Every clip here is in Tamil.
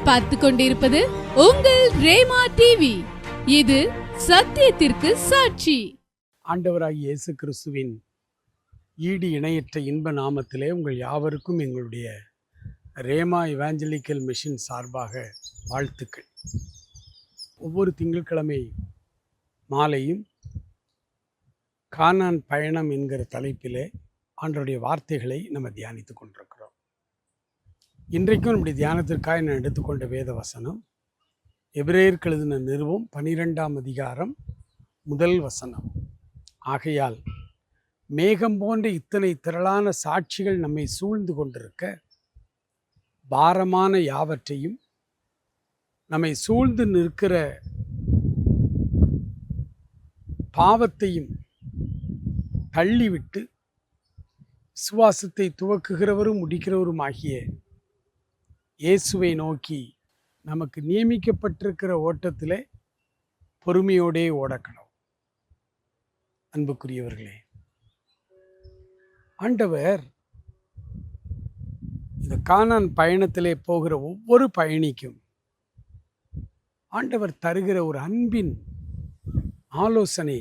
நீங்கள் பார்த்து கொண்டிருப்பது உங்கள் ரேமா டிவி. இது சத்தியத்திற்கு சாட்சி. ஆண்டவராகிய இயேசு கிறிஸ்துவின் ஈடு இணையற்ற இன்ப நாமத்திலே உங்கள் யாவருக்கும் எங்களுடைய ரேமா இவாஞ்சலிக்கல் மிஷன் சார்பாக வாழ்த்துக்கள். ஒவ்வொரு திங்கட்கிழமை மாலையும் கானான் பயணம் என்கிற தலைப்பிலே ஆண்டவருடைய வார்த்தைகளை நம்ம தியானித்து கொண்டிருக்கிறோம். இன்றைக்கும் நம்முடைய தியானத்திற்காக நான் எடுத்துக்கொண்ட வேத வசனம் எபிரேயருக்கு எழுதின நிருபம் 12ஆம் அதிகாரம் 1 வசனம். ஆகையால் மேகம் போன்ற இத்தனை திரளான சாட்சிகள் நம்மை சூழ்ந்து கொண்டிருக்க பாரமான யாவற்றையும் நம்மை சூழ்ந்து நிற்கிற பாவத்தையும் தள்ளிவிட்டு விசுவாசத்தை துவக்குகிறவரும் முடிக்கிறவரும் ஆகிய இயேசுவை நோக்கி நமக்கு நியமிக்கப்பட்டிருக்கிற ஓட்டத்திலே பொறுமையோடே ஓடக்கணும். அன்புக்குரியவர்களே, ஆண்டவர் இந்த கானான் பயணத்திலே போகிற ஒவ்வொரு பயணிக்கும் ஆண்டவர் தருகிற ஒரு அன்பின் ஆலோசனை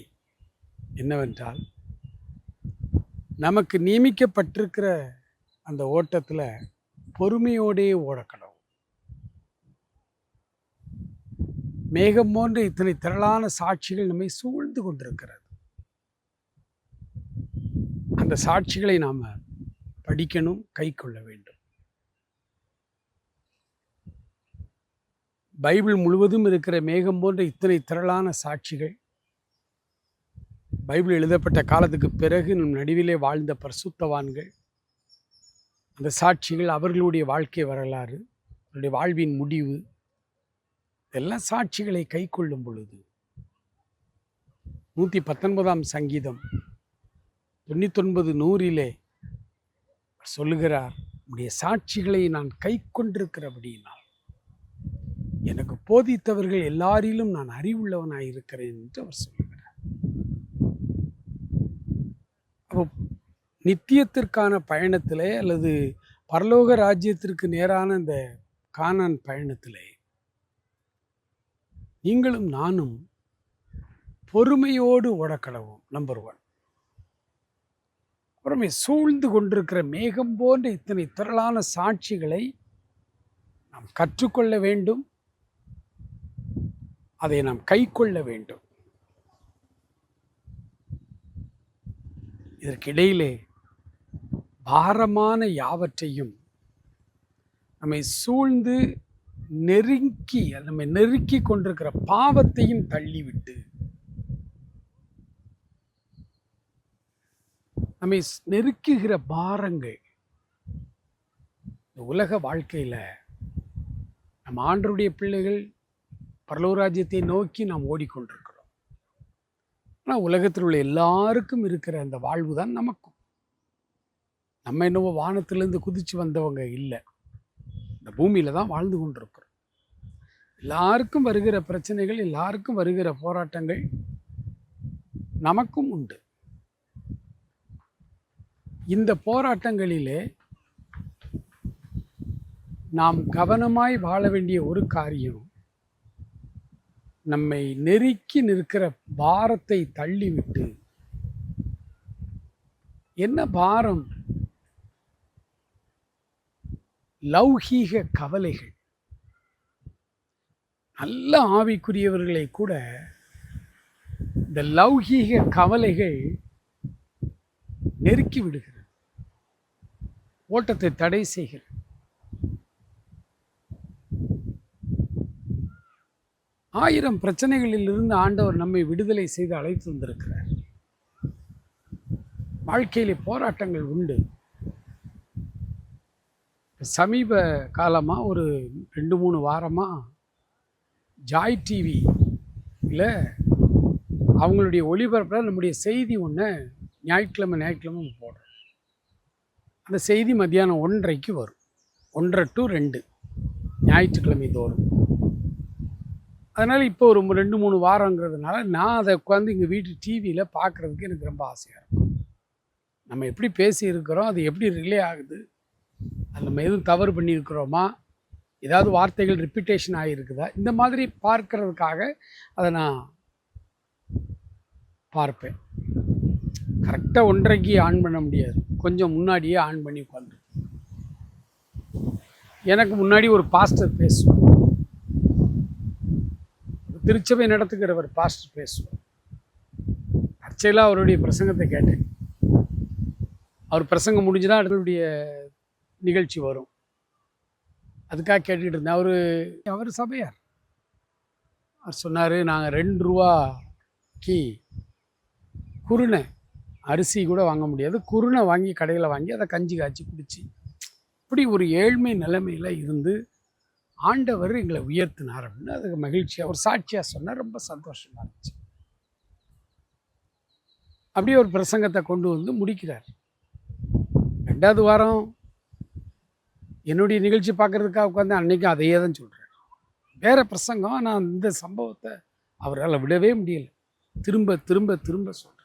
என்னவென்றால், நமக்கு நியமிக்கப்பட்டிருக்கிற அந்த ஓட்டத்தில் பொறுமையோடே ஓடக்கணும். மேகம் போன்ற இத்தனை திரளான சாட்சிகள் நம்மை சூழ்ந்து கொண்டிருக்கிறது. அந்த சாட்சிகளை நாம் படிக்கணும், கை கொள்ள வேண்டும். பைபிள் முழுவதும் இருக்கிற மேகம் போன்ற இத்தனை திரளான சாட்சிகள் பைபிள் எழுதப்பட்ட காலத்துக்கு பிறகு நம் நடுவிலே வாழ்ந்த பரிசுத்தவான்கள், அந்த சாட்சிகள், அவர்களுடைய வாழ்க்கை வரலாறு, அவருடைய வாழ்வின் முடிவு, எல்லா சாட்சிகளை கை கொள்ளும் பொழுது 119ஆம் சங்கீதம் 99:100 சொல்லுகிறார், உடைய சாட்சிகளை நான் கை கொண்டிருக்கிறபடியினால் எனக்கு போதித்தவர்கள் எல்லாரிலும் நான் அறிவுள்ளவனாய் இருக்கிறேன் என்று அவர் சொல்லுகிறார். அப்போ நித்தியத்திற்கான பயணத்திலே அல்லது பரலோக ராஜ்யத்திற்கு நேரான இந்த கானான் பயணத்திலே நீங்களும் நானும் பொறுமையோடு ஓடக்கடவும். நம்பர் 1. அப்புறமே சூழ்ந்து கொண்டிருக்கிற மேகம் போன்ற இத்தனை திரளான சாட்சிகளை நாம் கற்றுக்கொள்ள வேண்டும், அதை நாம் கை கொள்ள வேண்டும். இதற்கிடையிலே பாரமான யாவற்றையும் நம்மை சூழ்ந்து நம்மை நெருக்கி கொண்டிருக்கிற பாவத்தையும் தள்ளிவிட்டு, நம்மை நெருக்குகிற பாரங்கள், இந்த உலக வாழ்க்கையில் நம்ம ஆண்டவருடைய பிள்ளைகள் பரலோக ராஜ்யத்தை நோக்கி நாம் ஓடிக்கொண்டிருக்கிறோம். ஆனால் உலகத்தில் உள்ள எல்லாருக்கும் இருக்கிற அந்த வாழ்வு தான் நமக்கும். நம்ம என்னவோ வானத்திலேருந்து குதித்து வந்தவங்க இல்லை, இந்த பூமியில் தான் வாழ்ந்து கொண்டிருக்கிறோம். எல்லாருக்கும் வருகிற பிரச்சனைகள், எல்லாருக்கும் வருகிற போராட்டங்கள் நமக்கும் உண்டு. இந்த போராட்டங்களிலே நாம் கவனமாய் வாழ வேண்டிய ஒரு காரியம், நம்மை நெருக்கி நிற்கிற பாரத்தை தள்ளிவிட்டு. என்ன பாரம்? லௌகீக கவலைகள். நல்ல ஆவிக்குரியவர்களை கூட இந்த லௌகீக கவலைகள் நெருக்கி விடுகிறது, ஓட்டத்தை தடை செய்கிறது. ஆயிரம் பிரச்சனைகளிலிருந்து ஆண்டவர் நம்மை விடுதலை செய்து அழைத்து வந்திருக்கிறார். வாழ்க்கையிலே போராட்டங்கள் உண்டு. சமீப காலமாக ஒரு 2-3 வாரமாக ஜாய் டிவியில் அவங்களுடைய ஒளிபரப்பில் நம்முடைய செய்தி ஒன்று ஞாயிற்றுக்கிழமை போடுறோம். அந்த செய்தி மத்தியானம் 1:30க்கு வரும், 1:30 to 2 ஞாயிற்றுக்கிழமை தோறும். அதனால் இப்போ ஒரு 2-3 வாரங்கிறதுனால நான் அதை உட்காந்து எங்கள் வீட்டு டிவியில் பார்க்குறதுக்கு எனக்கு ரொம்ப ஆசையாக இருக்கும். நம்ம எப்படி பேசி இருக்கிறோம், அது எப்படி ரிலே ஆகுது, அது நம்ம எதுவும் தவறு பண்ணியிருக்கிறோமா, ஏதாவது வார்த்தைகள் ரிப்பீட்டேஷன் ஆகியிருக்குதா, இந்த மாதிரி பார்க்கறதுக்காக அதை நான் பார்ப்பேன். கரெக்டாக 1:30க்கு ஆன் பண்ண முடியாது, கொஞ்சம் முன்னாடியே ஆன் பண்ணி உட்காந்து. எனக்கு முன்னாடி ஒரு பாஸ்டர் பேசுவார், திருச்சபை நடத்துகிறவர் பாஸ்டர் பேசுவார். தற்செயலாக அவருடைய பிரசங்கத்தை கேட்டேன். அவர் பிரசங்கம் முடிஞ்சுதான் அடுத்தடைய நிகழ்ச்சி வரும், அதுக்காக கேட்டுக்கிட்டு இருந்தேன். அவர் சபையார். அவர் சொன்னார், நாங்கள் 2 ரூபாய்க்கு குருணை அரிசி கூட வாங்க முடியாது, குருணை வாங்கி கடையில் வாங்கி அதை கஞ்சி காய்ச்சி குடிச்சு இப்படி ஒரு ஏழ்மை நிலைமையில் இருந்து ஆண்டவர் எங்களை உயர்த்தினார் அப்படின்னு அதுக்கு மகிழ்ச்சியாக ஒரு சாட்சியாக சொன்னார். ரொம்ப சந்தோஷமாக இருந்துச்சு. அப்படியே ஒரு பிரசங்கத்தை கொண்டு வந்து முடிக்கிறார். 2வது வாரம் என்னுடைய நிகழ்ச்சி பார்க்குறதுக்காக உட்காந்து அன்னைக்கும் அதையே தான் சொல்கிறார். வேறு பிரசங்கம், நான் இந்த சம்பவத்தை அவரால் விடவே முடியலை, திரும்ப திரும்ப திரும்ப சொல்கிறேன்.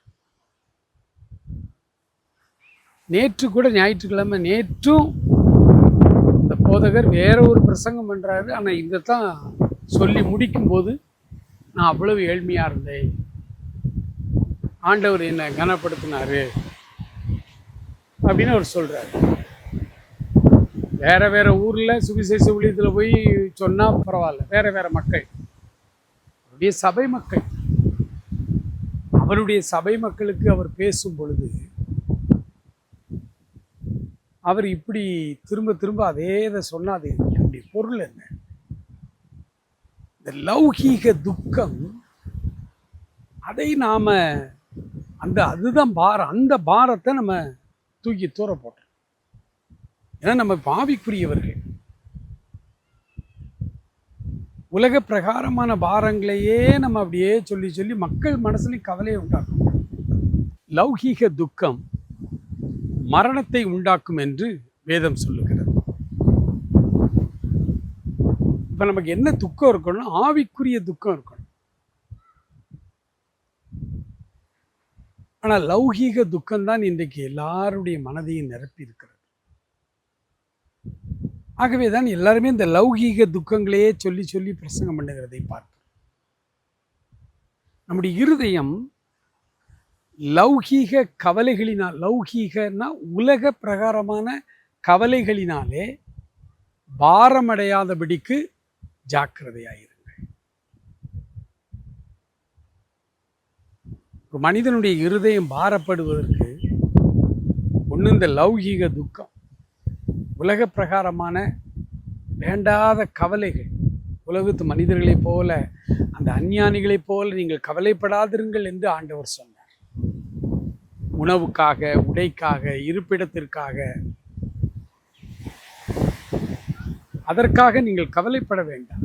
நேற்று கூட ஞாயிற்றுக்கிழமை நேற்றும் இந்த போதகர் வேற ஒரு பிரசங்கம் பண்ணுறாரு. ஆனால் இதை தான் சொல்லி முடிக்கும்போது நான் அவ்வளவு ஏழ்மையாக இருந்தேன், ஆண்டவர் என்னை கனப்படுத்தினார் அப்படின்னு அவர் சொல்கிறார். வேறு வேறு ஊரில் சுவிசேஷ ஊழியத்தில் போய் சொன்னால் பரவாயில்ல, வேறு வேறு மக்கள், அவருடைய சபை மக்கள், அவருடைய சபை மக்களுக்கு அவர் பேசும் பொழுது அவர் இப்படி திரும்ப திரும்ப அதே இதை சொன்னாது. அப்படி பொருள் என்ன? இந்த லௌகீக துக்கம், அதை நாம் அதுதான் பாரம், அந்த பாரத்தை நம்ம தூக்கி தூர போட்டோம். ஏன்னா நம்ம பாவிக்குரியவர்கள். உலக பிரகாரமான பாரங்களையே நம்ம அப்படியே சொல்லி சொல்லி மக்கள் மனசுலையும் கவலையை உண்டாக்கும். லௌகீக துக்கம் மரணத்தை உண்டாக்கும் என்று வேதம் சொல்லுகிறது. இப்ப நமக்கு என்ன துக்கம் இருக்கணும்? ஆவிக்குரிய துக்கம் இருக்கணும். ஆனால் லௌகீக துக்கம்தான் இன்றைக்கு எல்லாருடைய மனதையும் நிரப்பி இருக்கிறது. ஆகவே தான் எல்லாருமே இந்த லௌகீக துக்கங்களையே சொல்லி சொல்லி பிரசங்கம் பண்ணுகிறதை பார்க்கிறோம். நம்முடைய இருதயம் லௌகீக கவலைகளினால், லௌகீகன்னா உலக பிரகாரமான கவலைகளினாலே பாரமடையாதபடிக்கு ஜாக்கிரதையாயிருங்கள். ஒரு மனிதனுடைய இருதயம் பாரப்படுவதற்கு ஒன்று இந்த லௌகீக துக்கம், உலக பிரகாரமான வேண்டாத கவலைகள். உலகத்து மனிதர்களைப் போல, அந்த அஞ்ஞானிகளைப் போல நீங்கள் கவலைப்படாதிருங்கள் என்று ஆண்டவர் சொன்னார். உணவுக்காக, உடைக்காக, இருப்பிடத்திற்காக, அதற்காக நீங்கள் கவலைப்பட வேண்டாம்.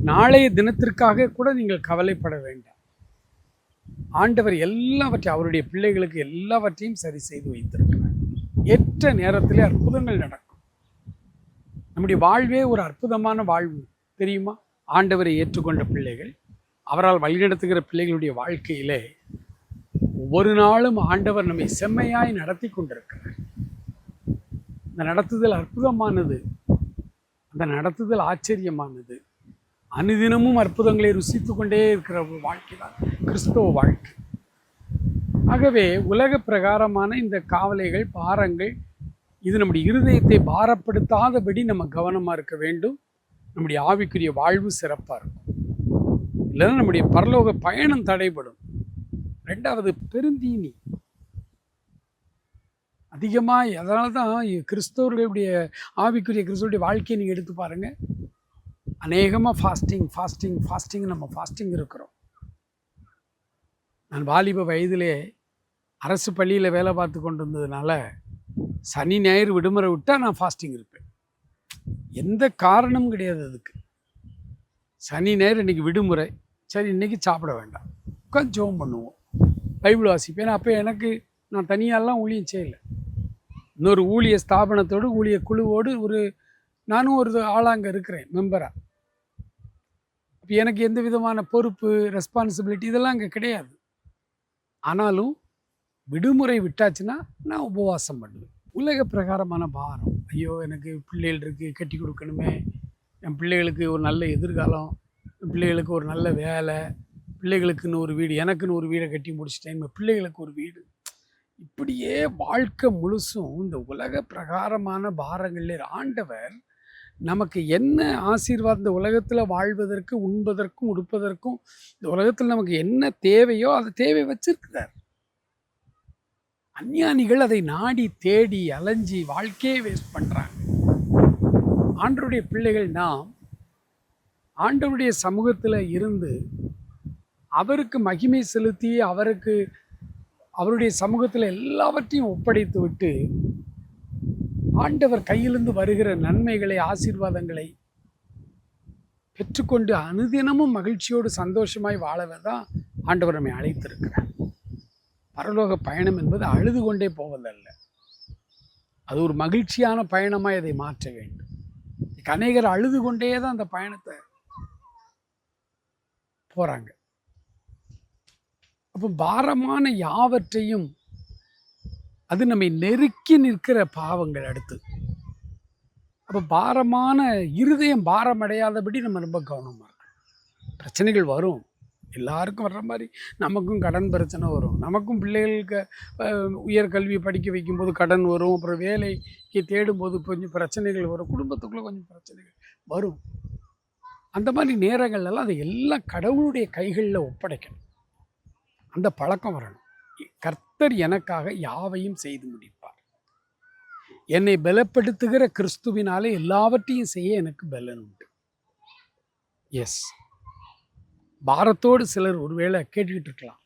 நாளைய தினத்திற்காக கூட நீங்கள் கவலைப்பட வேண்டாம். ஆண்டவர் எல்லாவற்றையும், அவருடைய பிள்ளைகளுக்கு எல்லாவற்றையும் சரி செய்து வைத்திருக்கிறார். ஏற்ற நேரத்திலே அற்புதங்கள் நடக்கும். நம்முடைய வாழ்வே ஒரு அற்புதமான வாழ்வு தெரியுமா? ஆண்டவரை ஏற்றுக்கொண்ட பிள்ளைகள், அவரால் வழிநடத்துகிற பிள்ளைகளுடைய வாழ்க்கையிலே ஒவ்வொரு நாளும் ஆண்டவர் நம்மை செம்மையாய் நடத்தி கொண்டிருக்கிறார். இந்த நடத்துதல் அற்புதமானது, அந்த நடத்துதல் ஆச்சரியமானது. அனுதினமும் அற்புதங்களை ருசித்து கொண்டே இருக்கிற ஒரு வாழ்க்கை தான் கிறிஸ்தவ வாழ்க்கை. ஆகவே உலக பிரகாரமான இந்த கவலைகள், பாரங்கள், இது நம்முடைய இருதயத்தை பாரப்படுத்தாதபடி நம்ம கவனமாக இருக்க வேண்டும். நம்முடைய ஆவிக்குரிய வாழ்வு சிறப்பாக இருக்கும். இல்லைன்னா நம்முடைய பரலோக பயணம் தடைபடும். 2வது பெருந்தீனி அதிகமாக. அதனால தான் கிறிஸ்தவர்களுடைய ஆவிக்குரிய கிறிஸ்தவருடைய வாழ்க்கையை நீங்கள் எடுத்து பாருங்கள். அநேகமாக ஃபாஸ்டிங் நம்ம ஃபாஸ்டிங் இருக்கிறோம். நான் வாலிப வயதிலே அரசு பள்ளியில் வேலை பார்த்து கொண்டு இருந்ததுனால சனி ஞாயிறு விடுமுறை விட்டால் நான் ஃபாஸ்டிங் இருப்பேன். எந்த காரணமும் கிடையாது அதுக்கு. சனி ஞாயிறு இன்றைக்கி விடுமுறை, சரி இன்றைக்கி சாப்பிட வேண்டாம், உட்காந்து ஜெபம் பண்ணுவோம், பைபிள் வாசிப்பேன். ஏன்னா அப்போ எனக்கு நான் தனியாலாம் ஊழியம் செய்யலை, இன்னொரு ஊழிய ஸ்தாபனத்தோடு ஊழிய குழுவோடு நானும் ஒரு ஆளாக அங்கே இருக்கிறேன், மெம்பராக. இப்போ எனக்கு எந்த விதமான பொறுப்பு, ரெஸ்பான்சிபிலிட்டி இதெல்லாம் அங்கே கிடையாது. ஆனாலும் விடுமுறை விட்டாச்சுன்னா நான் உபவாசம் பண்ணுவேன். உலக பிரகாரமான பாரம். ஐயோ எனக்கு பிள்ளைகள் இருக்குது, கட்டி கொடுக்கணுமே, என் பிள்ளைகளுக்கு ஒரு நல்ல எதிர்காலம், என் பிள்ளைகளுக்கு ஒரு நல்ல வேலை, பிள்ளைகளுக்குன்னு ஒரு வீடு, எனக்குன்னு ஒரு வீடை கட்டி முடிச்சிட்டேன், நம்ம பிள்ளைகளுக்கு ஒரு வீடு. இப்படியே வாழ்க்கை முழுசும் இந்த உலக பிரகாரமான பாரங்களில் ஆண்டவர் நமக்கு என்ன ஆசீர்வாதம், இந்த உலகத்தில் வாழ்வதற்கு, உண்பதற்கும் உடுப்பதற்கும், இந்த உலகத்தில் நமக்கு என்ன தேவையோ அதை தேவை வச்சிருக்கிறார். அஞ்ஞானிகள் அதை நாடி தேடி அலைஞ்சி வாழ்க்கையே வேஸ்ட் பண்ணுறாங்க. ஆண்டவருடைய பிள்ளைகள் நாம் ஆண்டவருடைய சமூகத்தில் இருந்து அவருக்கு மகிமை செலுத்தி அவருடைய சமூகத்தில் எல்லாவற்றையும் ஒப்படைத்து விட்டு ஆண்டவர் கையிலிருந்து வருகிற நன்மைகளை, ஆசீர்வாதங்களை பெற்றுக்கொண்டு அனுதினமும் மகிழ்ச்சியோடு சந்தோஷமாய் வாழவே தான் ஆண்டவர் நம்மை அழைத்திருக்கிறார். பரலோக பயணம் என்பது அழுது கொண்டே போவதல்ல, அது ஒரு மகிழ்ச்சியான பயணமாய் அதை மாற்ற வேண்டும். அநேகர் அழுது கொண்டே தான் அந்த பயணத்தை போறாங்க. அப்போ பாரமான யாவற்றையும், அது நம்மை நெருக்கி நிற்கிற பாவங்கள் அடுத்து. அப்போ பாரமான இருதயம் பாரமடையாதபடி நம்ம ரொம்ப கவனமாக இருக்கணும். பிரச்சனைகள் வரும், எல்லாருக்கும் வர்ற மாதிரி நமக்கும் கடன் பிரச்சனை வரும், நமக்கும் பிள்ளைகளுக்கு உயர்கல்வி படிக்க வைக்கும்போது கடன் வரும், அப்புறம் வேலைக்கு தேடும்போது கொஞ்சம் பிரச்சனைகள் வரும், குடும்பத்துக்குள்ளே கொஞ்சம் பிரச்சனைகள் வரும். அந்த மாதிரி நேரங்கள்லாம் அதை எல்லாம் கடவுளுடைய கைகளில் ஒப்படைக்கணும். அந்த பழக்கம் வரணும். கர்த்தர் எனக்காக யாவையும் செய்து முடிப்பார், என்னை பலப்படுத்துகிற கிறிஸ்துவினாலே எல்லாவற்றையும் செய்ய எனக்கு பலன் உண்டு. எஸ், பாரத்தோடு சிலர் ஒருவேளை கேட்டுக்கிட்டு இருக்கலாம்.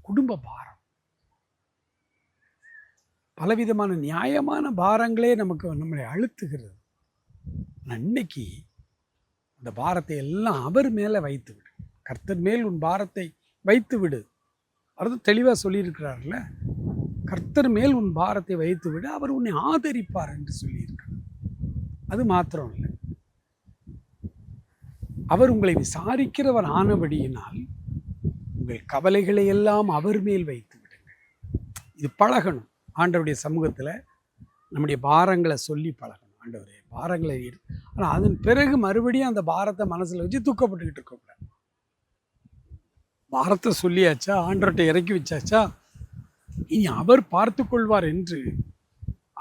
குடும்ப பாரம், பலவிதமான நியாயமான பாரங்களே நம்மளை அழுத்துகிறது. இன்னைக்கு அந்த பாரத்தை எல்லாம் அவர் மேலே வைத்து விடு, கர்த்தர் மேல் உன் பாரத்தை வைத்து விடு. அது தெளிவாக சொல்லியிருக்கிறார்ல, கர்த்தர் மேல் உன் பாரத்தை வைத்து விடு, அவர் உன்னை ஆதரிப்பார் என்று சொல்லியிருக்கிறார். அது மாத்திரம் இல்லை, அவர் உங்களை விசாரிக்கிறவர் ஆனபடியினால் உங்கள் கவலைகளை எல்லாம் அவர் மேல் வைத்து விடுங்கள். இது பழகணும். ஆண்டவருடைய சமூகத்தில் நம்முடைய பாரங்களை சொல்லி பழகணும். ஆண்டவரே பாரங்களை ஆனால் அதன் பிறகு மறுபடியும் அந்த பாரத்தை மனசில் வச்சு துக்கப்பட்டுக்கிட்டு இருக்கக்கூடாது. பாரத்தை சொல்லியாச்சா, ஆண்டவர்கிட்ட இறக்கி வச்சாச்சா, இனி அவர் பார்த்து கொள்வார் என்று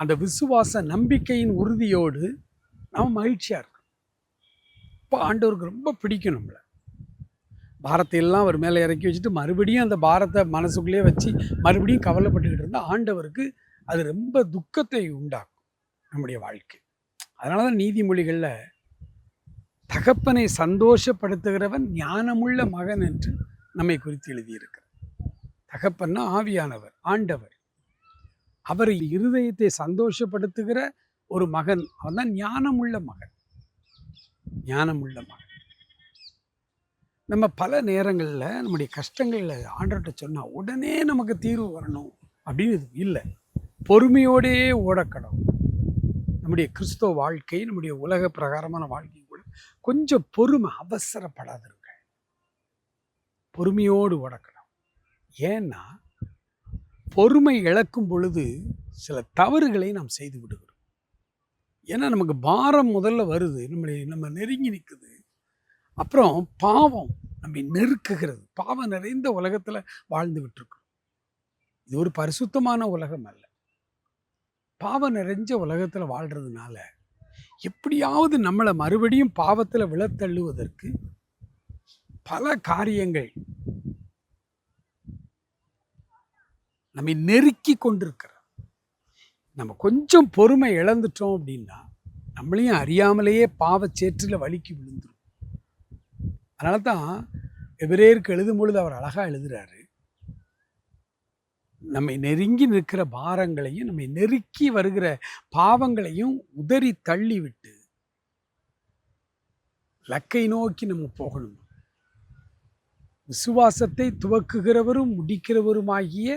அந்த விசுவாச நம்பிக்கையின் உறுதியோடு நாம் மகிழ்ச்சியாக இருக்கணும். இப்போ ஆண்டவருக்கு ரொம்ப பிடிக்கும் நம்மளை. பாரத்தை எல்லாம் அவர் மேலே இறக்கி வச்சுட்டு மறுபடியும் அந்த பாரத்தை மனசுக்குள்ளேயே வச்சு மறுபடியும் கவலைப்பட்டுக்கிட்டு இருந்தால் ஆண்டவருக்கு அது ரொம்ப துக்கத்தை உண்டாக்கும் நம்முடைய வாழ்க்கை. அதனால தான் நீதிமொழிகளில் தகப்பனை சந்தோஷப்படுத்துகிறவன் ஞானமுள்ள மகன் என்று நம்மை குறித்து எழுதியிருக்கிறார். தகப்பன்னா ஆவியானவர், ஆண்டவர். அவர் இருதயத்தை சந்தோஷப்படுத்துகிற ஒரு மகன், அவன் தான் ஞானமுள்ள மகன். ஞானமுள்ள மகன். நம்ம பல நேரங்களில் நம்முடைய கஷ்டங்களில் ஆண்டவர்கிட்ட சொன்னால் உடனே நமக்கு தீர்வு வரணும் அப்படின்னு இல்லை. பொறுமையோடே ஓடக்கணும். நம்முடைய கிறிஸ்தவ வாழ்க்கை, நம்முடைய உலக பிரகாரமான வாழ்க்கை கூட கொஞ்சம் பொறுமை, அவசரப்படாதிருங்க, பொறுமையோடு ஓடக்கணும். ஏன்னா பொறுமை இழக்கும் பொழுது சில தவறுகளை நாம் செய்து விடுகிறோம். ஏன்னா நமக்கு பாரம் முதல்ல வருது, நம்ம நெருங்கி நிற்குது. அப்புறம் பாவம் நம்மை நெருக்குகிறது. பாவம் நிறைந்த உலகத்தில் வாழ்ந்து விட்டுருக்கோம். இது ஒரு பரிசுத்தமான உலகம் அல்ல. பாவம் நிறைஞ்ச உலகத்தில் வாழ்கிறதுனால எப்படியாவது நம்மளை மறுபடியும் பாவத்தில் விழத்தள்ளுவதற்கு பல காரியங்கள் நம்மை நெருக்கி கொண்டிருக்கிற. நம்ம கொஞ்சம் பொறுமை இழந்துட்டோம் அப்படின்னா நம்மளையும் அறியாமலேயே பாவச்சேற்றில் வலிக்கு விழுந்துடும். அதனால தான் எபிரேயருக்கு எழுதும் பொழுது அவர் அழகாக எழுதுறாரு, நம்மை நெருங்கி நிற்கிற பாரங்களையும் நம்மை நெருக்கி வருகிற பாவங்களையும் உதறி தள்ளி விட்டு லக்கை நோக்கி நம்ம போகணும். விசுவாசத்தை துவக்குகிறவரும் முடிக்கிறவருமாகிய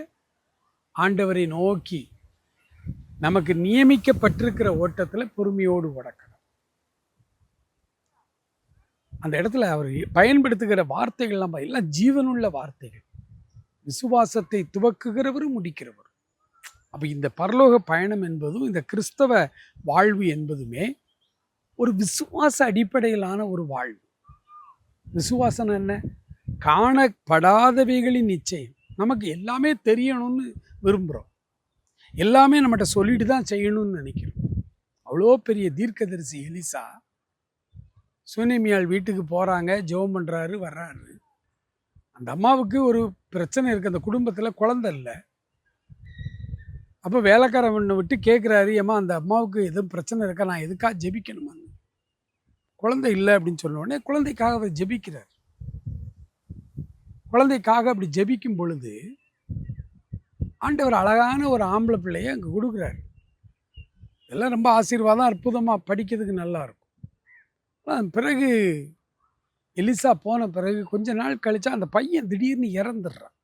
ஆண்டவரை நோக்கி நமக்கு நியமிக்கப்பட்டிருக்கிற ஓட்டத்தில் பொறுமையோடு ஓடக்கணும். அந்த இடத்துல அவர் பயன்படுத்துகிற வார்த்தைகள்லாம் எல்லாம் ஜீவனுள்ள வார்த்தைகள். விசுவாசத்தை துவக்குகிறவரும் முடிக்கிறவரும். அப்போ இந்த பரலோக பயணம் என்பதும் இந்த கிறிஸ்தவ வாழ்வு என்பதுமே ஒரு விசுவாச அடிப்படையிலான ஒரு வாழ்வு. விசுவாசம் என்ன? காணப்படாதவைகளின் நிச்சயம். நமக்கு எல்லாமே தெரியணும்னு விரும்புகிறோம், எல்லாமே நம்மகிட்ட சொல்லிட்டு தான் செய்யணும்னு நினைக்கிறோம். அவ்வளோ பெரிய தீர்க்கதரிசி எலிசா சுனேமியாள் வீட்டுக்கு போகிறாங்க, ஜெபம் பண்ணுறாரு, வர்றாரு. அந்த அம்மாவுக்கு ஒரு பிரச்சனை இருக்குது, அந்த குடும்பத்தில் குழந்தை இல்லை. அப்போ வேலைக்காரன் விட்டு கேட்குறாரு, ஏம்மா அந்த அம்மாவுக்கு எதுவும் பிரச்சனை இருக்கா, நான் எதுக்காக ஜெபிக்கணுமா? குழந்தை இல்லை அப்படின்னு சொன்ன உடனே குழந்தைக்காக அவர் ஜெபிக்கிறார். குழந்தைக்காக அப்படி ஜெபிக்கும் பொழுது ஆண்டவர் அழகான ஒரு ஆம்பளை பிள்ளையை அங்கே கொடுக்குறாரு. இதெல்லாம் ரொம்ப ஆசீர்வாதம், அற்புதமாக படிக்கிறதுக்கு நல்லா இருக்கும். பிறகு எலிசா போன பிறகு கொஞ்ச நாள் கழிச்சா அந்த பையன் திடீர்னு இறந்துடுறான்.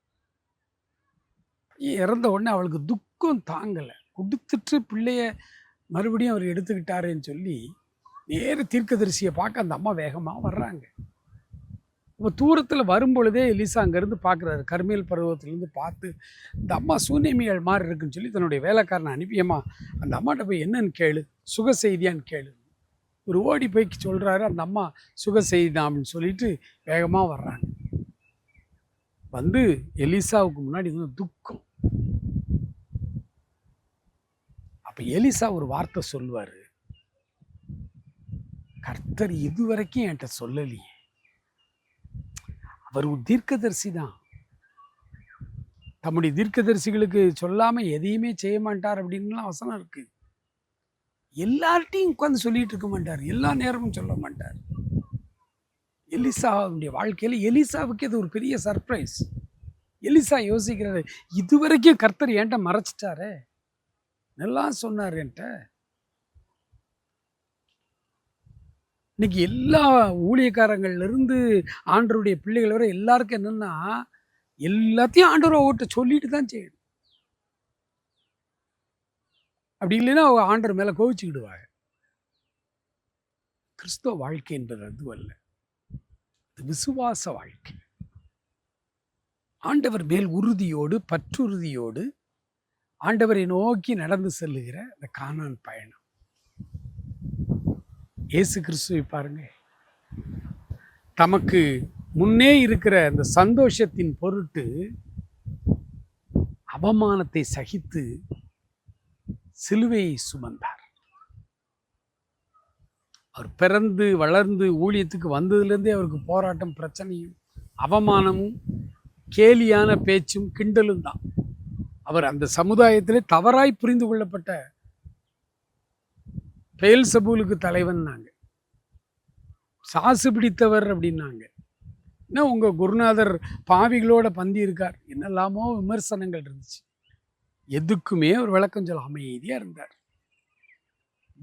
பையன் இறந்த உடனே அவளுக்கு துக்கம் தாங்கலை. கொடுத்துட்டு பிள்ளைய மறுபடியும் அவர் எடுத்துக்கிட்டாருன்னு சொல்லி நேர தீர்க்கதரிசியை பார்க்க அந்த அம்மா வேகமாக வர்றாங்க. இப்போ தூரத்தில் வரும்பொழுதே எலிசா அங்கேருந்து பார்க்குறாரு. கர்மேல் பருவத்திலேருந்து பார்த்து இந்த அம்மா சூனேமியாள் மாதிரி இருக்குன்னு சொல்லி தன்னுடைய வேலைக்காரனை அனுப்பியம்மா அந்த அம்மாட்ட போய் என்னன்னு கேளு, சுக செய்தியான்னு கேளு. ஒரு ஓடி போய் சொல்கிறாரு, அந்த அம்மா சுக செய்தி தான் அப்படின்னு சொல்லிட்டு வேகமாக வர்றாங்க. வந்து எலிசாவுக்கு முன்னாடி துக்கம். அப்போ எலிசா ஒரு வார்த்தை சொல்லுவார், கர்த்தர் இதுவரைக்கும் என்கிட்ட சொல்லலையே. அவர் ஒரு தீர்க்கதரிசி தான், தம்முடைய தீர்க்கதரிசிகளுக்கு சொல்லாமல் எதையுமே செய்ய மாட்டார் அப்படின்லாம் வசனம் இருக்குது. எல்லார்ட்டையும் உட்காந்து சொல்லிட்டு இருக்க மாட்டார், எல்லா நேரமும் சொல்ல மாட்டார். எலிசாவுடைய வாழ்க்கையில் எலிசாவுக்கு இது ஒரு பெரிய சர்ப்ரைஸ். எலிசா யோசிக்கிறாரு, இதுவரைக்கும் கர்த்தர் என்கிட்ட மறைச்சிட்டாரே, நல்லா சொன்னார் என்கிட்ட. இன்னைக்கு எல்லா ஊழியக்காரங்கள்லேருந்து ஆண்டவருடைய பிள்ளைகள் வரை எல்லாருக்கும் என்னென்னா, எல்லாத்தையும் ஆண்டவரை ஓட்ட சொல்லிட்டு தான் செய்யணும். அப்படி இல்லைன்னா அவங்க ஆண்டவர் மேலே கோவிச்சுக்கிடுவாங்க. கிறிஸ்தவ வாழ்க்கை என்பது அதுவல்ல, விசுவாச வாழ்க்கை. ஆண்டவர் மேல் உறுதியோடு பற்றுறுதியோடு ஆண்டவரை நோக்கி நடந்து செல்லுகிற இந்த கானான் பயணம். இயேசு கிறிஸ்துவை பாருங்க, தமக்கு முன்னே இருக்கிற அந்த சந்தோஷத்தின் பொருட்டு அவமானத்தை சகித்து சிலுவையை சுமந்தார். அவர் பிறந்து வளர்ந்து ஊழியத்துக்கு வந்ததுலேருந்தே அவருக்கு போராட்டம், பிரச்சனையும் அவமானமும் கேலியான பேச்சும் கிண்டலும் தான். அவர் அந்த சமுதாயத்திலே தவறாய் புரிந்து கொள்ளப்பட்ட பெயல்செபூலுக்கு தலைவன்னாங்க, சாசு பிடித்தவர் அப்படின்னாங்க. என்ன உங்கள் குருநாதர் பாவிகளோட பந்தி இருக்கார், என்னெல்லாமோ விமர்சனங்கள் இருந்துச்சு. எதுக்குமே ஒரு விளக்கம் சொல்ல அமைதியாக இருந்தார்.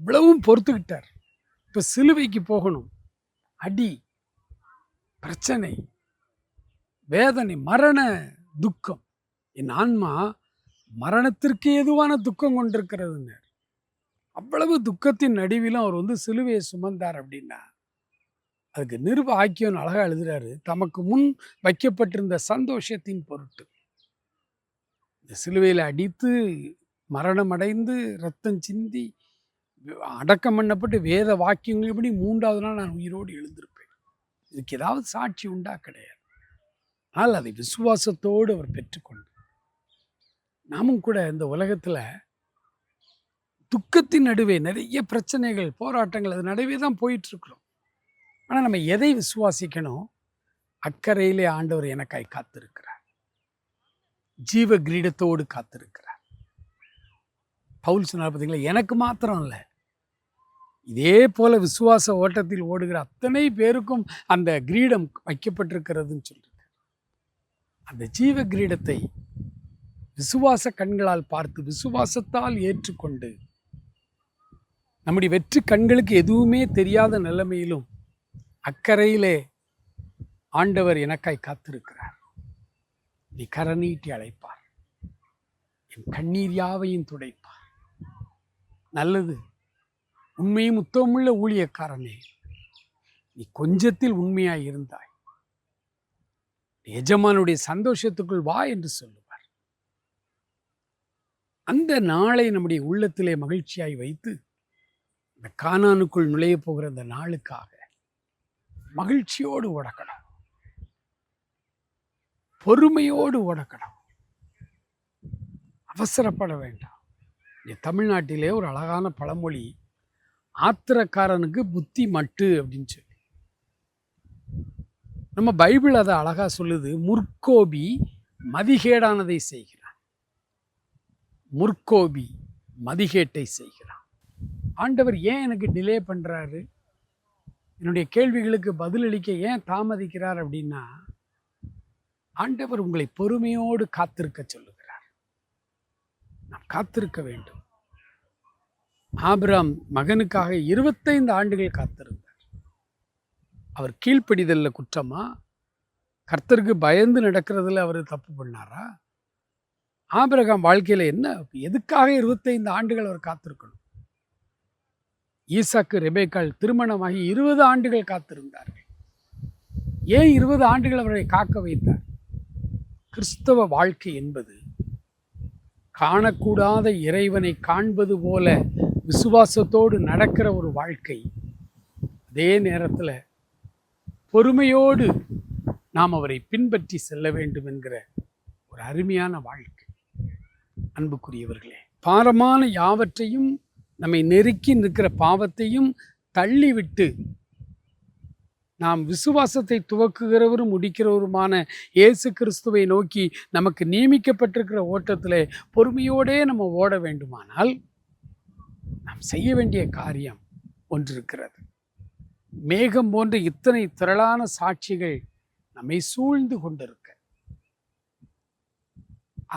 இவ்வளவும் பொறுத்துக்கிட்டார். இப்போ சிலுவைக்கு போகணும், அடி, பிரச்சனை, வேதனை, மரண துக்கம். என் ஆன்மா மரணத்திற்கு ஏதுவான துக்கம் கொண்டிருக்கிறதுங்க. அவ்வளவு துக்கத்தின் நடுவிலும் அவர் சிலுவையை சுமந்தார் அப்படின்னா அதுக்கு நிருப ஆக்கியோன் அழகாக எழுதுறாரு, தமக்கு முன் வைக்கப்பட்டிருந்த சந்தோஷத்தின் பொருட்டு இந்த சிலுவையில் அடித்து மரணம் அடைந்து ரத்தம் சிந்தி அடக்கம் பண்ணப்பட்டு வேத வாக்கியங்கள்படி 3வது நாள் நான் உயிரோடு எழுந்திருப்பேன். இதுக்கு ஏதாவது சாட்சி உண்டா? கிடையாது. ஆனால் அதை விசுவாசத்தோடு அவர் பெற்றுக்கொண்டு நாமும் கூட இந்த உலகத்தில் துக்கத்தின் நடுவே நிறைய பிரச்சனைகள், போராட்டங்கள், அது நடுவே தான் போயிட்டுருக்குறோம். ஆனால் நம்ம எதை விசுவாசிக்கணும்? அக்கறையிலே ஆண்டவர் எனக்காய் காத்திருக்கிறார், ஜீவ கிரீடத்தோடு காத்திருக்கிறார். பவுல் சொன்னார் பார்த்தீங்களா, எனக்கு மாத்திரம் இல்லை, இதே போல விசுவாச ஓட்டத்தில் ஓடுகிற அத்தனை பேருக்கும் அந்த கிரீடம் வைக்கப்பட்டிருக்கிறதுன்னு சொல்லியிருக்கு. அந்த ஜீவ கிரீடத்தை விசுவாச கண்களால் பார்த்து விசுவாசத்தால் ஏற்றுக்கொண்டு நம்முடைய வெற்றி கண்களுக்கு எதுவுமே தெரியாத நிலைமையிலும் அக்கறையிலே ஆண்டவர் எனக்காய் காத்திருக்கிறார். நீ கரநீட்டி அழைப்பார், என் கண்ணீர் யாவையும் துடைப்பார். நல்லது, உண்மையும் உத்தமுள்ள ஊழியக்காரனே, நீ கொஞ்சத்தில் உண்மையாய் இருந்தாய், எஜமானுடைய சந்தோஷத்துக்குள் வா என்று சொல்லுவார். அந்த நாளை நம்முடைய உள்ளத்திலே மகிழ்ச்சியாய் வைத்து இந்த கானானுக்குள் நுழைய போகிற அந்த நாளுக்காக மகிழ்ச்சியோடு ஓடக்கணும், பொறுமையோடு ஓடக்கணும், அவசரப்பட வேண்டாம். தமிழ்நாட்டிலே ஒரு அழகான பழமொழி, ஆத்திரக்காரனுக்கு புத்தி மட்டு அப்படின்னு சொல்லி. நம்ம பைபிள் அதை அழகா சொல்லுது, முற்கோபி மதிகேடானதை செய்கிறான், முற்கோபி மதிகேட்டை செய்கிறான். ஆண்டவர் ஏன் எனக்கு டிலே பண்றாரு, என்னுடைய கேள்விகளுக்கு பதிலளிக்க ஏன் தாமதிக்கிறார் அப்படின்னா, ஆண்டவர் உங்களை பொறுமையோடு காத்திருக்க சொல்லுகிறார். நாம் காத்திருக்க வேண்டும். ஆபிரகாம் மகனுக்காக 25 ஆண்டுகள் காத்திருந்தார். அவர் கீழ்ப்படிதல்ல குற்றமா, கர்த்தருக்கு பயந்து நடக்கிறதுல அவர் தப்பு பண்ணாரா? ஆபிரகாம் வாழ்க்கையில என்ன, எதுக்காக 25 ஆண்டுகள் அவர் காத்திருக்கணும்? ஈசாக்கு ரெபேக்காள் திருமணமாகி 20 ஆண்டுகள் காத்திருந்தார்கள். ஏன் 20 ஆண்டுகள் அவரை காக்க வைத்தார்? கிறிஸ்தவ வாழ்க்கை என்பது காணக்கூடாத இறைவனை காண்பது போல விசுவாசத்தோடு நடக்கிற ஒரு வாழ்க்கை. அதே நேரத்தில் பொறுமையோடு நாம் அவரை பின்பற்றி செல்ல வேண்டும் என்கிற ஒரு அருமையான வாழ்க்கை. அன்புக்குரியவர்களே, பாரமான யாவற்றையும், நம்மை நெருக்கி நிற்கிற பாவத்தையும் தள்ளிவிட்டு நாம் விசுவாசத்தை துவக்குகிறவரும் முடிக்கிறவருமான இயேசு கிறிஸ்துவை நோக்கி நமக்கு நியமிக்கப்பட்டிருக்கிற ஓட்டத்தில் பொறுமையோடே நம்ம ஓட வேண்டுமானால் நாம் செய்ய வேண்டிய காரியம் ஒன்று இருக்கிறது. மேகம் போன்ற இத்தனை திரளான சாட்சிகள் நம்மை சூழ்ந்து கொண்டிருக்க,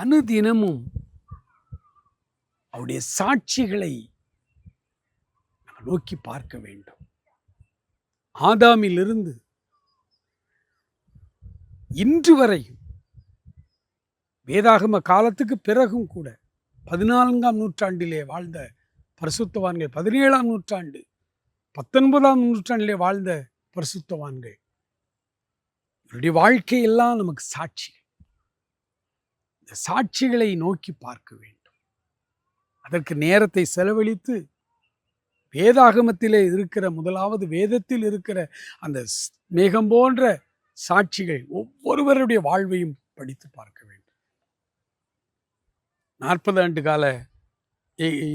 அனுதினமும் அவருடைய சாட்சிகளை நம்ம நோக்கி பார்க்க வேண்டும். ஆதாமிலிருந்து இன்று வரையும், வேதாகம காலத்துக்கு பிறகும் கூட 14ஆம் நூற்றாண்டிலே வாழ்ந்த பரிசுத்தவான்கள், 17ஆம் நூற்றாண்டு 19ஆம் நூற்றாண்டிலே வாழ்ந்த பரிசுத்தவான்கள், இவருடைய வாழ்க்கையெல்லாம் நமக்கு சாட்சி. இந்த சாட்சிகளை நோக்கி பார்க்க வேண்டும். அதற்கு நேரத்தை செலவழித்து வேதாகமத்திலே இருக்கிற, முதலாவது வேதத்தில் இருக்கிற அந்த மேகம் போன்ற சாட்சிகள் ஒவ்வொருவருடைய வாழ்வையும் படித்து பார்க்க வேண்டும். 40 ஆண்டு கால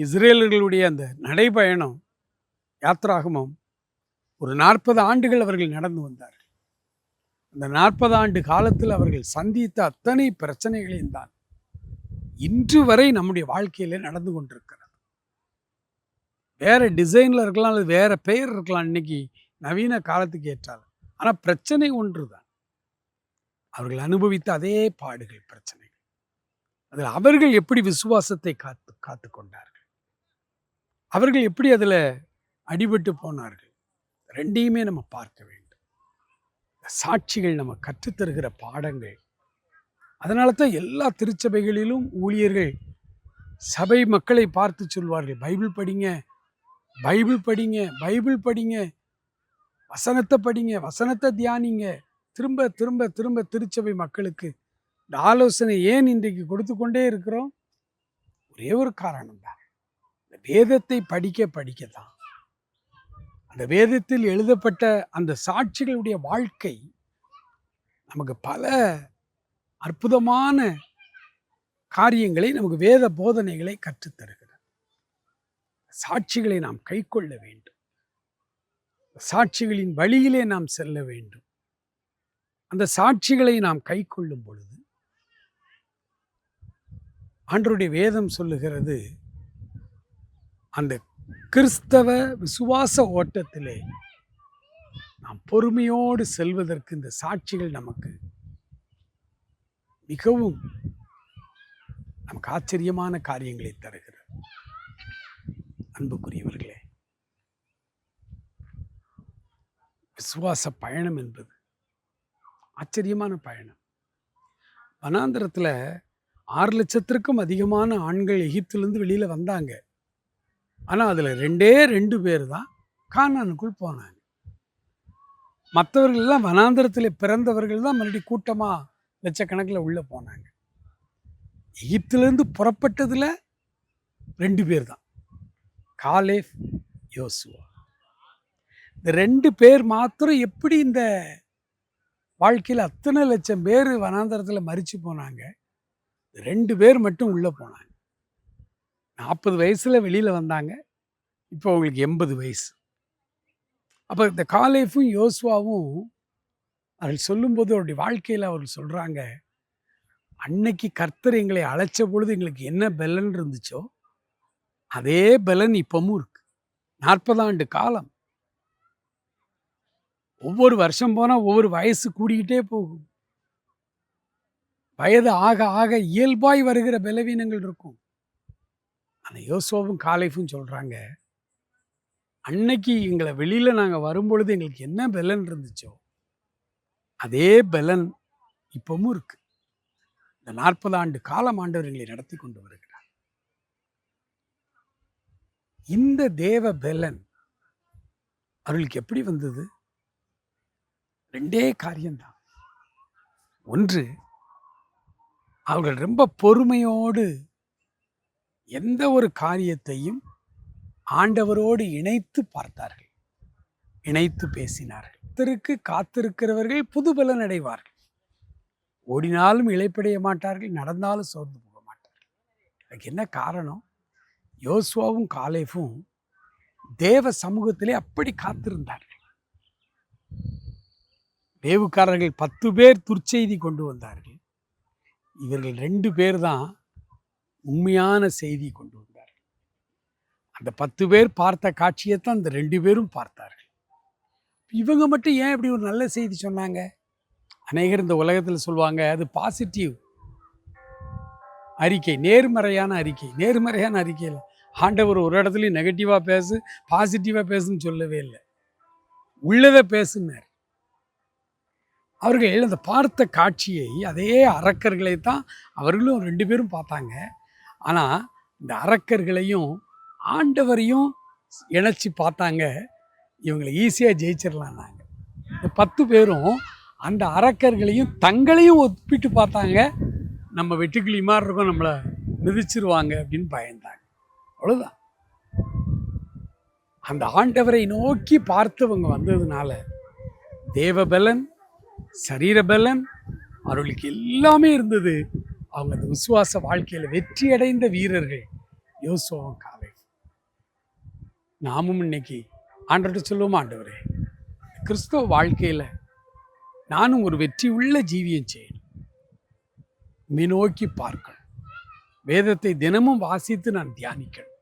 இஸ்ரேலர்களுடைய அந்த நடைபயணம், யாத்ராகமம், ஒரு 40 ஆண்டுகள் அவர்கள் நடந்து வந்தார்கள். அந்த 40 ஆண்டு காலத்தில் அவர்கள் சந்தித்த அத்தனை பிரச்சனைகளையும் தான் இன்று வரை நம்முடைய வாழ்க்கையிலே நடந்து கொண்டிருக்கிறது. வேற டிசைனில் இருக்கலாம், அல்லது வேற பெயர் இருக்கலாம் இன்னைக்கு நவீன காலத்துக்கு ஏற்றால், ஆனால் பிரச்சனை ஒன்று தான். அவர்கள் அனுபவித்த அதே பாடுகள், பிரச்சனைகள். அதில் அவர்கள் எப்படி விசுவாசத்தை காத்து கொண்டார்கள், அவர்கள் எப்படி அதில் அடிபட்டு போனார்கள், ரெண்டையுமே நம்ம பார்க்க வேண்டும். சாட்சிகள் நம்ம கற்றுத்தருகிற பாடங்கள். அதனால தான் எல்லா திருச்சபைகளிலும் ஊழியர்கள் சபை மக்களை பார்த்து சொல்வார்கள், பைபிள் படிங்க, பைபிள் படிங்க, பைபிள் படிங்க, வசனத்தை படிங்க, வசனத்தை தியானிங்க. திரும்ப திரும்ப திரும்ப திருச்சபை மக்களுக்கு இந்த ஆலோசனை ஏன் இன்றைக்கு கொடுத்து கொண்டே இருக்கிறோம்? ஒரே ஒரு காரணம் தான், இந்த வேதத்தை படிக்கத்தான். அந்த வேதத்தில் எழுதப்பட்ட அந்த சாட்சிகளுடைய வாழ்க்கை நமக்கு பல அற்புதமான காரியங்களை, நமக்கு வேத போதனைகளை கற்றுத்தருகிறது. சாட்சிகளை நாம் கைக்கொள்ள வேண்டும். சாட்சிகளின் வழியிலே நாம் செல்ல வேண்டும். அந்த சாட்சிகளை நாம் கைக்கொள்ளும் பொழுது ஆண்டவருடைய வேதம் சொல்லுகிறது, அந்த கிறிஸ்தவ விசுவாச ஓட்டத்திலே நாம் பொறுமையோடு செல்வதற்கு இந்த சாட்சிகள் நமக்கு மிகவும் நமக்கு ஆச்சரியமான காரியங்களை தருகிறது. அன்புக்குரியவர்களே, விசுவாச பயணம் என்பது ஆச்சரியமான பயணம். வனாந்திரத்தில் 6 லட்சத்திற்கும் அதிகமான ஆண்கள் எகிப்திலிருந்து வெளியில் வந்தாங்க. ஆனால் அதில் 2 பேர் தான் கானானுக்குள் போனாங்க. மற்றவர்கள் எல்லாம் வனாந்திரத்தில் பிறந்தவர்கள் தான் மறுபடியும் கூட்டமாக லட்சக்கணக்கில் உள்ளே போனாங்க. எகிப்திலிருந்து புறப்பட்டதில் 2 பேர் தான், காலேப், யோசுவா. இந்த 2 பேர் மாத்திரம் எப்படி இந்த வாழ்க்கையில் அத்தனை லட்சம் பேர் வனாந்தரத்தில் மரிச்சு போனாங்க? 2 பேர் மட்டும் உள்ளே போனாங்க. 40 வயசில் வெளியில் வந்தாங்க. இப்போ அவங்களுக்கு 80 வயசு. அப்போ இந்த காலேஃபும் யோசுவாவும் அவர்கள் சொல்லும்போது அவருடைய வாழ்க்கையில் அவர்கள் சொல்கிறாங்க, அன்னைக்கு கர்த்தர் எங்களை அழைச்ச பொழுது எங்களுக்கு என்ன பலன் இருந்துச்சோ அதே பலன் இப்பவும் இருக்கு. 40 ஆண்டு காலம். ஒவ்வொரு வருஷம் போனால் ஒவ்வொரு வயசு கூடிக்கிட்டே போகும். வயது ஆக ஆக இயல்பாய் வருகிற பலவீனங்கள் இருக்கும். ஆனால் யோசுவாவும் காலேஃபும் சொல்கிறாங்க, அன்னைக்கு எங்களை வெளியில் நாங்கள் வரும்பொழுது எங்களுக்கு என்ன பலன் இருந்துச்சோ அதே பலன் இப்பவும் இருக்கு. இந்த 40 ஆண்டு காலம் ஆண்டவர் எங்களை நடத்தி கொண்டு வருகிறார். இந்த தேவ பலன் அவர்களுக்கு எப்படி வந்தது? 2 காரியம்தான். ஒன்று, அவர்கள் ரொம்ப பொறுமையோடு எந்த ஒரு காரியத்தையும் ஆண்டவரோடு இணைத்து பார்த்தார்கள், இணைத்து பேசினார்கள். கர்த்தருக்கு காத்திருக்கிறவர்கள் புது பலன் அடைவார்கள். ஓடினாலும் இளைப்படைய மாட்டார்கள், நடந்தாலும் சோர்ந்து போக மாட்டார்கள். அதுக்கு என்ன காரணம்? யோசுவாவும் காலேஃபும் தேவ சமூகத்திலே அப்படி காத்திருந்தார்கள். வேவுக்காரர்கள் 10 பேர் துர்ச்செய்தி கொண்டு வந்தார்கள். இவர்கள் 2 பேர் தான் உண்மையான செய்தி கொண்டு வந்தார்கள். அந்த 10 பேர் பார்த்த காட்சியைத்தான் அந்த 2 பேரும் பார்த்தார்கள். இவங்க மட்டும் ஏன் இப்படி ஒரு நல்ல செய்தி சொன்னாங்க? அநேகர் இந்த உலகத்தில் சொல்லுவாங்க, அது பாசிட்டிவ் அறிக்கை, நேர்மறையான அறிக்கை. நேர்மறையான அறிக்கையில் ஆண்டவர் ஒரு இடத்துலையும் நெகட்டிவாக பேசு, பாசிட்டிவாக பேசுன்னு சொல்லவே இல்லை, உள்ளதை பேசுனார். அவர்கள் அந்த பார்த்த காட்சியை, அதே அரக்கர்களை தான் அவர்களும் 2 பேரும் பார்த்தாங்க. ஆனால் இந்த அரக்கர்களையும் ஆண்டவரையும் இணைச்சி பார்த்தாங்க. இவங்களை ஈஸியாக ஜெயிச்சிடலாம். நாங்கள் இந்த 10 பேரும் அந்த அரக்கர்களையும் தங்களையும் ஒப்பிட்டு பார்த்தாங்க. நம்ம வெட்டுக்கிளி மாதிரி இருக்கும், நம்மளை மிதிச்சிருவாங்க அப்படின்னு பயந்தாங்க. அவ்வளோதான். அந்த ஆண்டவரை நோக்கி பார்த்தவங்க வந்ததுனால தேவபலன், சரீரபலன் அவர்களுக்கு எல்லாமே இருந்தது. அவங்க அந்த விசுவாச வாழ்க்கையில் வெற்றி அடைந்த வீரர்கள் யோசுவாவும் காலேப். நாமும் இன்னைக்கு ஆண்டவர்கிட்ட சொல்லுவோம், ஆண்டவரே, கிறிஸ்தவ வாழ்க்கையில் நானும் ஒரு வெற்றி உள்ள ஜீவியம் செய்யணும், நோக்கி பார்க்கணும், வேதத்தை தினமும் வாசித்து நான் தியானிக்கணும்.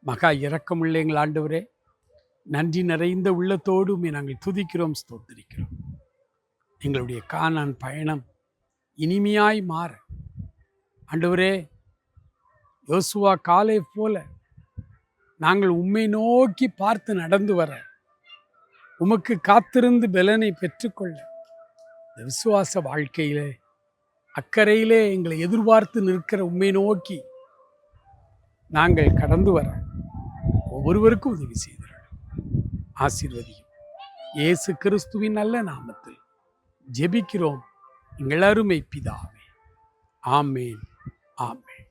மகா இரக்கமுள்ள எங்கள் ஆண்டவரே, நன்றி நிறைந்த உள்ளத்தோடு நாங்கள் துதிக்கிறோம், ஸ்தோத்திரிக்கிறோம். எங்களுடைய கானான் பயணம் இனிமையாய் மாற ஆண்டவரே, யோசுவா காலேப் போல நாங்கள் உம்மை நோக்கி பார்த்து நடந்து வர, உமக்கு காத்திருந்து பலனை பெற்றுக்கொள்ள, இந்த விசுவாச வாழ்க்கையிலே அக்கறையிலே எங்களை எதிர்பார்த்து நிற்கிற உம்மை நோக்கி நாங்கள் கடந்து வர ஒவ்வொருவருக்கும் உதவி செய்தார்கள். ஆசீர்வதியும். இயேசு கிறிஸ்துவின் நல்ல நாமத்தில் ஜெபிக்கிறோம் எங்கள் அருமை பிதாவே. ஆமேன், ஆமேன்.